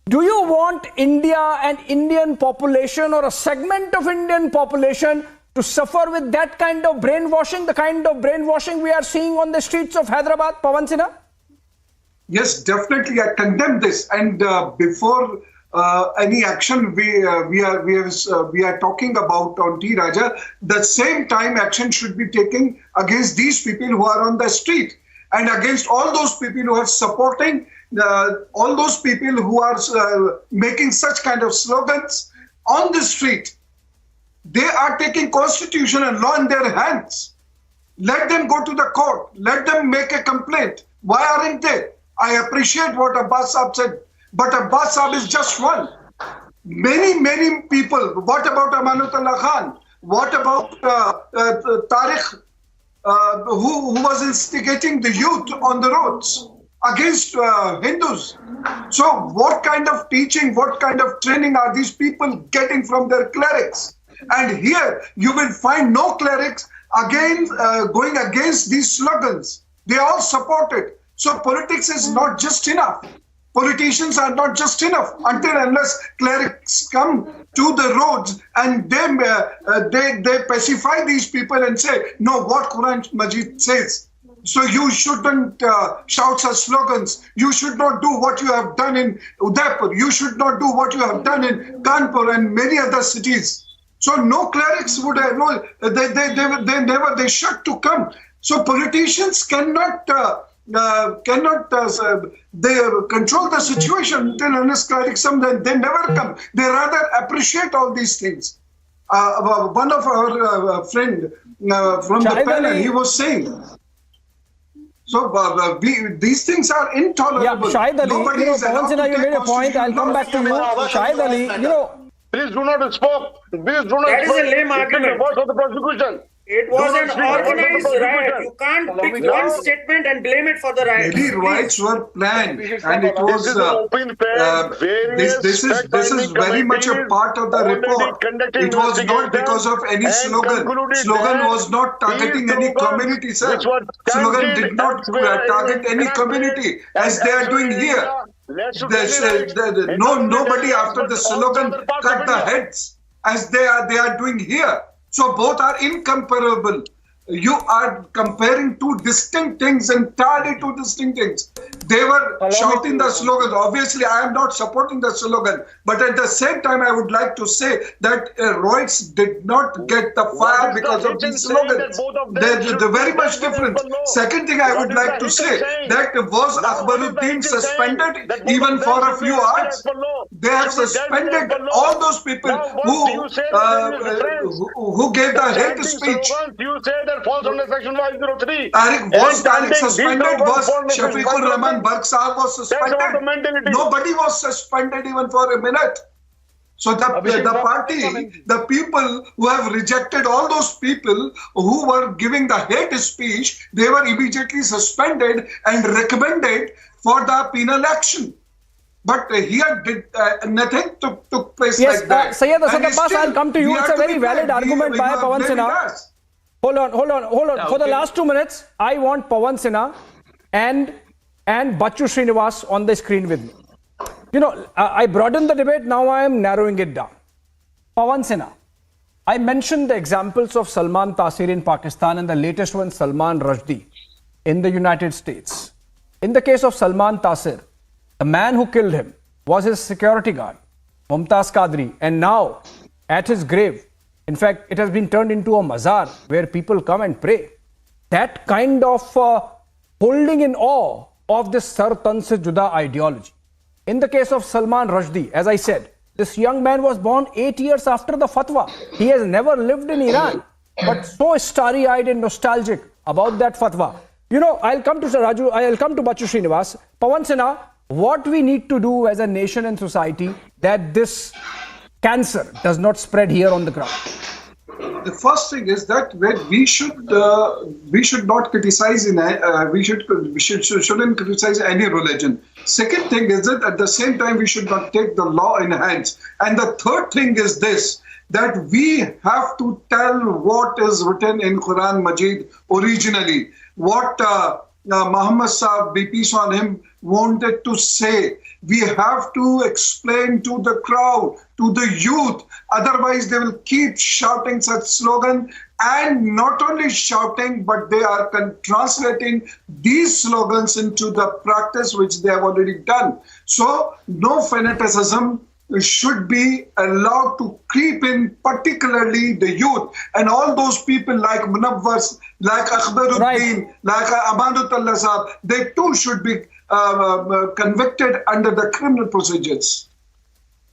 Do you want India and Indian population or a segment of Indian population to suffer with that kind of brainwashing, the kind of brainwashing we are seeing on the streets of Hyderabad, Pawan Sinha? Yes, definitely. I condemn this. And before any action we are talking about on T. Raja, the same time action should be taken against these people who are on the street and against all those people who are supporting all those people who are making such kind of slogans on the street. They are taking constitution and law in their hands. Let them go to the court. Let them make a complaint. Why aren't they? I appreciate what Abbas Saab said, but Abbas Saab is just one. Many people. What about Amanatullah Khan? What about Tariq, who was instigating the youth on the roads against Hindus? So what kind of teaching, what kind of training are these people getting from their clerics? And here you will find no clerics again going against these slogans. They all support it. So politics is not just enough. Politicians are not just enough until unless clerics come to the roads and they pacify these people and say, no, what Quran Majid says. So you shouldn't shout such slogans. You should not do what you have done in Udaipur. You should not do what you have done in Kanpur and many other cities. So no clerics would have, no, they should to come. So politicians cannot they control the situation until unless clerics come, then they never come. They rather appreciate all these things. One of our friend from the panel, he was saying, so these things are intolerable. Yeah, Shahid Ali, Pawan Sinha, you made a point. I'll come back to you. Shahid Ali, please do not speak. Please do not. That is a lame argument. The voice of the prosecution. It was an organized riot. You can't pick one statement and blame it for the riot. Many riots were planned, and it was this is very much a part of the report. It was not because of any slogan. Slogan was not targeting any community, sir. Slogan did not target any community as they are doing here. Nobody after the slogan cut the heads as they are doing here. So both are incomparable. You are comparing two distinct things, entirely two distinct things. They were shouting the slogan. Obviously, I am not supporting the slogan. But at the same time, I would like to say that riots did not get the fire because of these slogans. They're very much different. Second thing I would like to say, that was Akbaruddin suspended even for a few hours? They have suspended all those people who gave the hate speech. You say that falls under section 503. Was Tariq suspended? Was Shafiqur Rahman Barq Sahab was suspended? Nobody was suspended even for a minute. So the party, the people who have rejected all those people who were giving the hate speech, they were immediately suspended and recommended for the penal action. But here nothing took place like that. Sayyid Asad Abbas, I'll come to you. It's a very valid argument by Pawan Sinha. Hold on. For the last 2 minutes, I want Pawan Sinha and Bachu Srinivas on the screen with me. I broadened the debate, now I am narrowing it down. Pawan Sinha, I mentioned the examples of Salman Taseer in Pakistan and the latest one, Salman Rushdie in the United States. In the case of Salman Taseer, the man who killed him was his security guard, Mumtaz Qadri, and now at his grave, in fact, it has been turned into a mazar where people come and pray. That kind of holding in awe of this Sar Tan Se Juda ideology. In the case of Salman Rushdie, as I said, this young man was born 8 years after the fatwa. He has never lived in Iran, but so starry-eyed and nostalgic about that fatwa. I'll come to Raju, I'll come to Bachu Srinivas. Pawan Sinha, what we need to do as a nation and society that this cancer does not spread here on the ground? The first thing is that we should not criticize shouldn't criticize any religion. Second thing is that at the same time we should not take the law in hands. And the third thing is this, that we have to tell what is written in Quran Majid originally, what Muhammad Sahib, be peace on him, wanted to say, we have to explain to the crowd, to the youth. Otherwise, they will keep shouting such slogan, and not only shouting, but they are translating these slogans into the practice which they have already done. So, no fanaticism should be allowed to creep in, particularly the youth. And all those people like Munawwar, like Akhbaruddin, like Amanatullah Sahab, they too should be convicted under the criminal procedures.